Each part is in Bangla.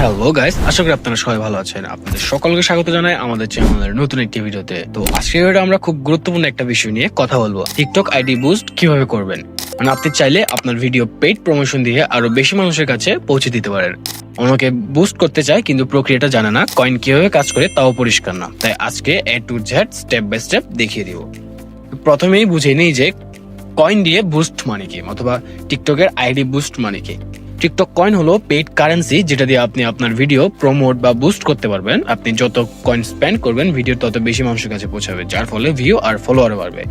হ্যালো গাইস, আশা করি আপনারা সবাই ভালো আছেন। আপনাদের সকলকে স্বাগত জানাই আমাদের চ্যানেলের নতুন একটি ভিডিওতে। তো আজকের ভিডিওতে আমরা খুব গুরুত্বপূর্ণ একটা বিষয় নিয়ে কথা বলবো, টিকটক আইডি বুস্ট কিভাবে করবেন। মানে আপনি চাইলে আপনার ভিডিও পেইড প্রমোশন দিয়ে আরো বেশি মানুষের কাছে পৌঁছে দিতে পারেন। অনেকে বুস্ট করতে চায় কিন্তু প্রক্রিয়াটা জানে না, কয়েন কিভাবে কাজ করে তাও পরিষ্কার না। তাই আজকে A to Z step by step দেখিয়ে দিব। প্রথমেই বুঝে নিই যে কয়েন দিয়ে বুস্ট মানে কি, অথবা টিকটকের আইডি বুস্ট মানে কি। টিকটক কয়েন হলো পেইড কারেন্সি, যেটা দিয়ে আপনি আপনার ভিডিও প্রমোট বা বুস্ট করতে পারবেন। আপনি যত কয়েন স্পেন্ড করবেন ভিডিও তত বেশি মানুষের কাছে পৌঁছাবে, যার ফলে ভিউ আর ফলোয়ার বাড়বে।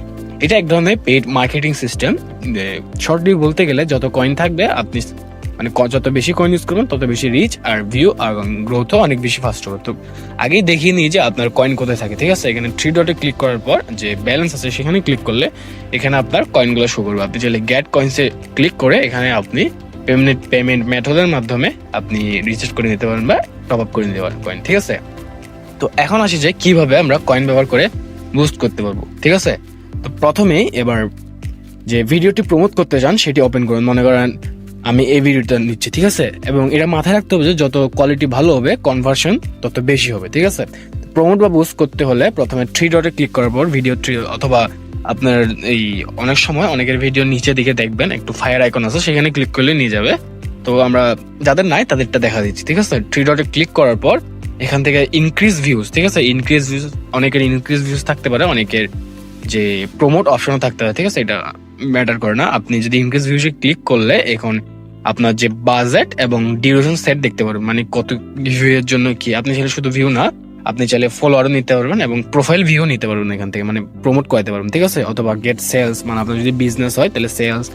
এটা এক ধরনের পেইড মার্কেটিং সিস্টেম। শর্টলি বলতে গেলে যত কয়েন থাকবে, আপনি মানে যত বেশি কয়েন ইউজ করবেন তত বেশি রিচ আর ভিউ আর গ্রোথও অনেক বেশি ফাস্ট হবে। তো আগেই দেখিয়ে নিই যে আপনার কয়েন কোথায় থাকে। ঠিক আছে, এখানে 3 ডটে ক্লিক করার পর যে ব্যালেন্স আছে সেখানে ক্লিক করলে এখানে আপনার কয়েনগুলো শো করবে। আপনি চাইলে গেট কয়েন্সে ক্লিক করে এখানে আপনি পেমেন্ট মেথডের মাধ্যমে আপনি রিচার্জ করে নিতে পারেন বা টপ আপ করে নিতে পারেন কয়েন। ঠিক আছে, তো এখন আসি যে কিভাবে আমরা কয়েন ব্যবহার করে বুস্ট করতে পারবো। ঠিক আছে, তো প্রথমেই এবার যে ভিডিওটি প্রমোট করতে চান সেটি ওপেন করুন। মনে করেন আমি এই ভিডিওটা নিচ্ছি, ঠিক আছে, এবং এটা মাথায় রাখতে হবে যে যত কোয়ালিটি ভালো হবে কনভার্সন তত বেশি হবে। ঠিক আছে, প্রমোট বা বুস্ট করতে হলে প্রথমে 3 ডটে ক্লিক করার পর ভিডিও 3 অথবা আপনার এই অনেক সময় অনেকের ভিডিও নিচে দিকে দেখবেন একটু ফায়ার আইকন আছে, সেখানে ক্লিক করলে নিয়ে যাবে। তো আমরা যাদের নাই তাদেরটা দেখা দিচ্ছি। ঠিক আছে, 3 ডটে ক্লিক করার পর এখান থেকে ইনক্রিজ ভিউজ। ঠিক আছে, ইনক্রিজ ভিউজ, অনেকের ইনক্রিজ ভিউজ থাকতে পারে, অনেকের যে প্রমোট অপশনও থাকতে পারে। ঠিক আছে, এটা ম্যাটার করে না। আপনি যদি ইনক্রিজ ভিউজে ক্লিক করলে এখন আপনার যে বাজেট এবং ডিউরেশন সেট দেখতে পারবেন, মানে কত ভিউ এর জন্য কি। আপনি চাইলে শুধু ভিউ না, আপনি চাইলে ফলোয়ারও নিতে পারবেন এবং প্রোফাইল ভিউ নিতে পারবেন এখান থেকে, মানে প্রমোট করাতে পারবেন। ঠিক আছে, অথবা গেট সেলস, মানে আপনার যদি বিজনেস হয় তাহলে সেলস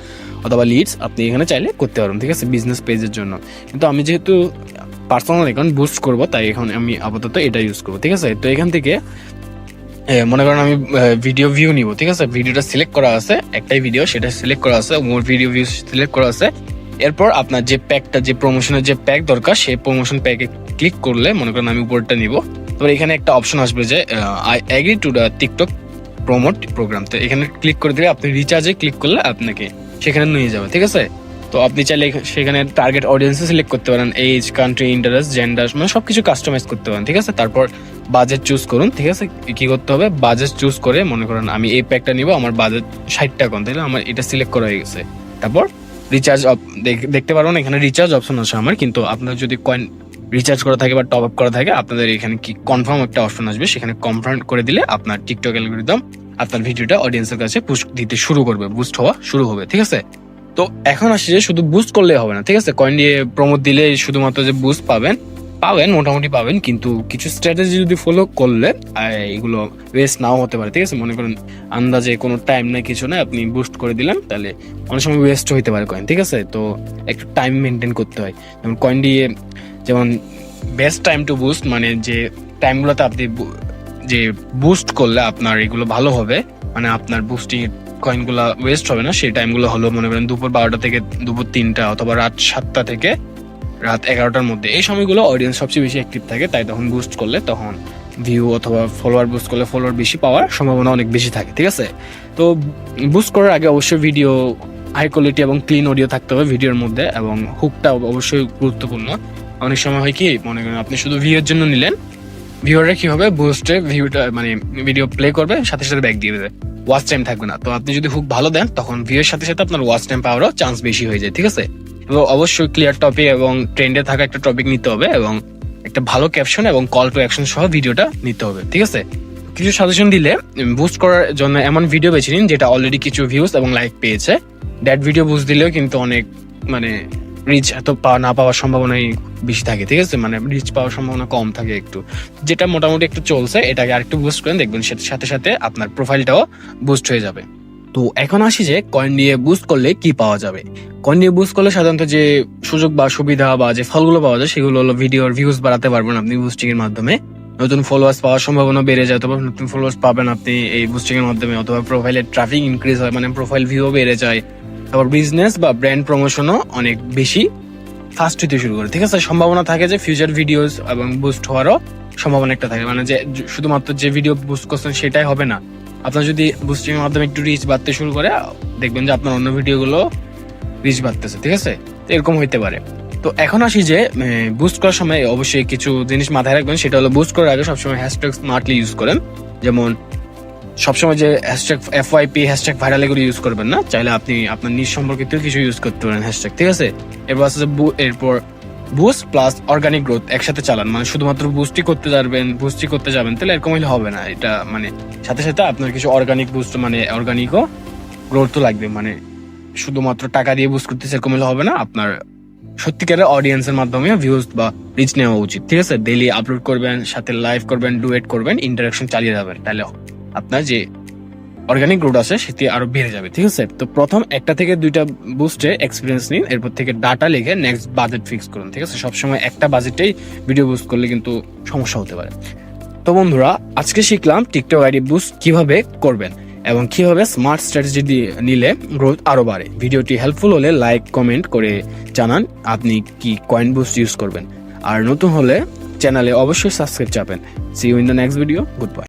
অথবা লিডস আপনি এখানে চাইলে করতে পারবেন। ঠিক আছে, বিজনেস পেজের জন্য। কিন্তু আমি যেহেতু পার্সোনাল অ্যাকাউন্ট বুস্ট করবো তাই এখন আমি আপাতত এটা ইউজ করবো। ঠিক আছে, তো এখান থেকে মনে করেন আমি ভিডিও ভিউ নিব। ঠিক আছে, ভিডিওটা সিলেক্ট করা আছে, একটাই ভিডিও, সেটা সিলেক্ট করা আছে, মোর ভিডিও ভিউ সিলেক্ট করা আছে। এরপর আপনার যে প্যাকটা, যে প্রমোশনের যে প্যাক দরকার, সেই প্রমোশন প্যাকে ক্লিক করলে মনে করেন আমি উপরটা নিব। তারপর এখানে একটা অপশন আসবে যে I agree to the TikTok promote program. তো এখানে ক্লিক করে দিলে আপনি রিচার্জে ক্লিক করলে আপনাকে সেখানে নিয়ে যাবে। ঠিক আছে, তো আপনি চাইলে সেখানে টার্গেট অডিয়েন্স সিলেক্ট করতে পারেন, এজ, কান্ট্রি, ইন্টারেস্ট, জেন্ডার, মানে সবকিছু কাস্টমাইজ করতে পারেন। ঠিক আছে, তারপর বাজেট চুজ করুন। ঠিক আছে, কি করতে হবে, বাজেট চুজ করে মনে করেন আমি এই প্যাকটা নিব, আমার বাজেট 60 টাকা, তাহলে আমার এটা সিলেক্ট করা হয়ে গেছে। তারপর রিচার্জ দেখতে পারবেন, এখানে রিচার্জ অপশন আছে আমার, কিন্তু আপনার যদি কয়েন রিচার্জ করা থাকে বা টপ আপ করা থাকে, আপনাদের এখানে কি কনফার্ম একটা অপশন আসবে, সেখানে কনফার্ম করে দিলে আপনার টিকটক অ্যালগরিদম আপনার ভিডিওটা অডিয়েন্সের কাছে পুশ দিতে শুরু করবে, বুস্ট হওয়া শুরু হবে। ঠিক আছে, তো এখন আসছে যে শুধু বুস্ট করলে হবে না। ঠিক আছে, কয়েন দিয়ে প্রমোট দিলে শুধুমাত্র যে বুস্ট পাবেন মোটামুটি পাবেন, কিন্তু কিছু স্ট্র্যাটেজি যদি ফলো করলে এগুলো ওয়েস্ট নাও হতে পারে। ঠিক আছে, মনে করেন আন্দাজে কোনো টাইম নাই, কিছু নাই, আপনি বুস্ট করে দিলেন, তাহলে অনেক সময় ওয়েস্ট হইতে পারে কয়েন। ঠিক আছে, তো একটু টাইম মেনটেন করতে হয়। যেমন কয়েন দিয়ে, যেমন বেস্ট টাইম টু বুস্ট, মানে যে টাইমগুলোতে আপনি যে বুস্ট করলে আপনার এগুলো ভালো হবে, মানে আপনার বুস্টিং কয়েনগুলো ওয়েস্ট হবে না, সেই টাইমগুলো হলো মনে করেন দুপুর 12টা থেকে দুপুর 3টা, অথবা রাত 7টা থেকে রাত 11টার মধ্যে। এই সময়গুলো অডিয়েন্স সবচেয়ে বেশি অ্যাক্টিভ থাকে, তাই তখন বুস্ট করলে তখন ভিউ অথবা ফলোয়ার বুস্ট করলে ফলোয়ার বেশি পাওয়ার সম্ভাবনা অনেক বেশি থাকে। ঠিক আছে, তো বুস্ট করার আগে অবশ্যই ভিডিও হাই কোয়ালিটি এবং ক্লিন অডিও থাকতে হবে ভিডিওর মধ্যে, এবং হুকটা অবশ্যই গুরুত্বপূর্ণ। অনেক সময় হয় কি, মনে করেন আপনি শুধু ভিউয়ের জন্য নিলেন, ভিউয়াররা কি হবে, বুস্টে ভিউটা মানে ভিডিও প্লে করবে, সাথে সাথে ব্যাক দিয়ে দেবে, ওয়াচ টাইম থাকবে না। তো আপনি যদি হুক ভালো দেন তখন ভিউয়ের সাথে সাথে আপনার ওয়াচ টাইম পাওয়ারও চান্স বেশি হয়ে যায়। ঠিক আছে, তো অবশ্যই ক্লিয়ার টপিক এবং ট্রেন্ডে থাকা একটা টপিক নিতে হবে, এবং একটা ভালো ক্যাপশন এবং কল টু অ্যাকশন সহ ভিডিওটা নিতে হবে। ঠিক আছে, কিছু সাজেশন দিলে বুস্ট করার জন্য এমন ভিডিও বেছে নিন যেটা অলরেডি কিছু ভিউজ এবং লাইক পেয়েছে। দ্যাট ভিডিও বুস্ট দিলেও কিন্তু অনেক মানে রিচ এত না পাওয়ার সম্ভাবনাই বেশি থাকে। ঠিক আছে, মানে রিচ পাওয়ার সম্ভাবনা কম থাকে একটু। যেটা মোটামুটি একটু চলছে এটাকে আরেকটু বুস্ট করেন, দেখবেন সাথে সাথে আপনার প্রোফাইলটাও বুস্ট হয়ে যাবে। তো এখন আসি যে কয়েন দিয়ে বুস্ট করলে কি পাওয়া যাবে। কয়েন দিয়ে বুস্ট করলে সাধারণত যে সুযোগ বা সুবিধা বা যে ফলগুলো পাওয়া যায় সেগুলো হলো ভিডিওর ভিউজ বাড়াতে পারবেন আপনি বুস্টিং এর মাধ্যমে, নতুন ফলোয়ার্স পাওয়ার সম্ভাবনা বেড়ে যায়, অথবা নতুন ফলোয়ার্স পাবেন আপনি এই বুস্টিং এর মাধ্যমে, অথবা প্রোফাইলের ট্রাফিক ইনক্রিজ হয়, মানে প্রোফাইল ভিউ বেড়ে যায়। তারপর বিজনেস বা ব্র্যান্ড প্রমোশনও অনেক বেশি ফাস্ট হতে শুরু করে। ঠিক আছে, সম্ভাবনা থাকে যে ফিউচার ভিডিওস এবং বুস্ট হওয়ারও সম্ভাবনা একটা থাকে, মানে যে শুধুমাত্র যে ভিডিও বুস্ট করছেন সেটাই হবে না, আপনার যদি বুস্টিং এর মাধ্যমে একটু রিচ বাড়তে শুরু করে দেখবেন যে আপনার অন্য ভিডিওগুলো রিচ বাড়তেছে। ঠিক আছে, এরকম হইতে পারে। তো এখন আসি যে বুস্ট করার সময় অবশ্যই কিছু জিনিস মাথায় রাখবেন, সেটা হলো বুস্ট করার আগে সবসময় হ্যাশট্যাগ স্মার্টলি ইউজ করেন। যেমন সবসময় যে হ্যাশট্যাগ FYP হ্যাশট্যাগ ভাইরাল এগুলো ইউজ করবেন না, চাইলে আপনি আপনার নিজ সম্পর্কিত কিছু ইউজ করতে পারেন হ্যাশট্যাগ, ঠিক আছে। এরপর আছে এরপর বুস্ট প্লাস অর্গানিক গ্রোথ একসাথে চালান, মানে শুধুমাত্র বুস্টই করতে যাবেন তাহলে এরকম হলে হবে না। এটা মানে সাথে সাথে আপনার কিছু অর্গানিক বুস্ট মানে অর্গানিকও গ্রোথ তো লাগবে, মানে শুধুমাত্র টাকা দিয়ে বুস্ট করতে এরকম হলে হবে না। আপনার সত্যিকারের অডিয়েন্সের মাধ্যমে ভিউজ বা রিচ নেওয়া উচিত, ঠিক আছে। ডেইলি আপলোড করবেন, সাথে লাইভ করবেন, ডুয়েট করবেন, ইন্টারাকশন চালিয়ে যাবেন, তাহলে আপনার যে অর্গানিক গ্রোথ আছে সেটি আরো বেড়ে যাবে, ঠিক আছে। তো প্রথম 1টা থেকে 2টা বুস্টে এক্সপিরিয়েন্স নিন, এরপর থেকে ডাটা লিখে নেক্সট বাজেট ফিক্স করুন, ঠিক আছে। সবসময় একটা বাজেটেই ভিডিও বুস্ট করলে কিন্তু সমস্যা হতে পারে। তো বন্ধুরা, আজকে শিখলাম টিকটক আইডি বুস্ট কিভাবে করবেন এবং কিভাবে স্মার্ট স্ট্র্যাটেজি দিয়ে নিলে গ্রোথ আরো বাড়ে। ভিডিওটি হেল্পফুল হলে লাইক কমেন্ট করে জানান আপনি কি কয়েন বুস্ট ইউজ করবেন, আর নতুন হলে চ্যানেলে অবশ্যই সাবস্ক্রাইব চাপেন। See you in the next video, good by.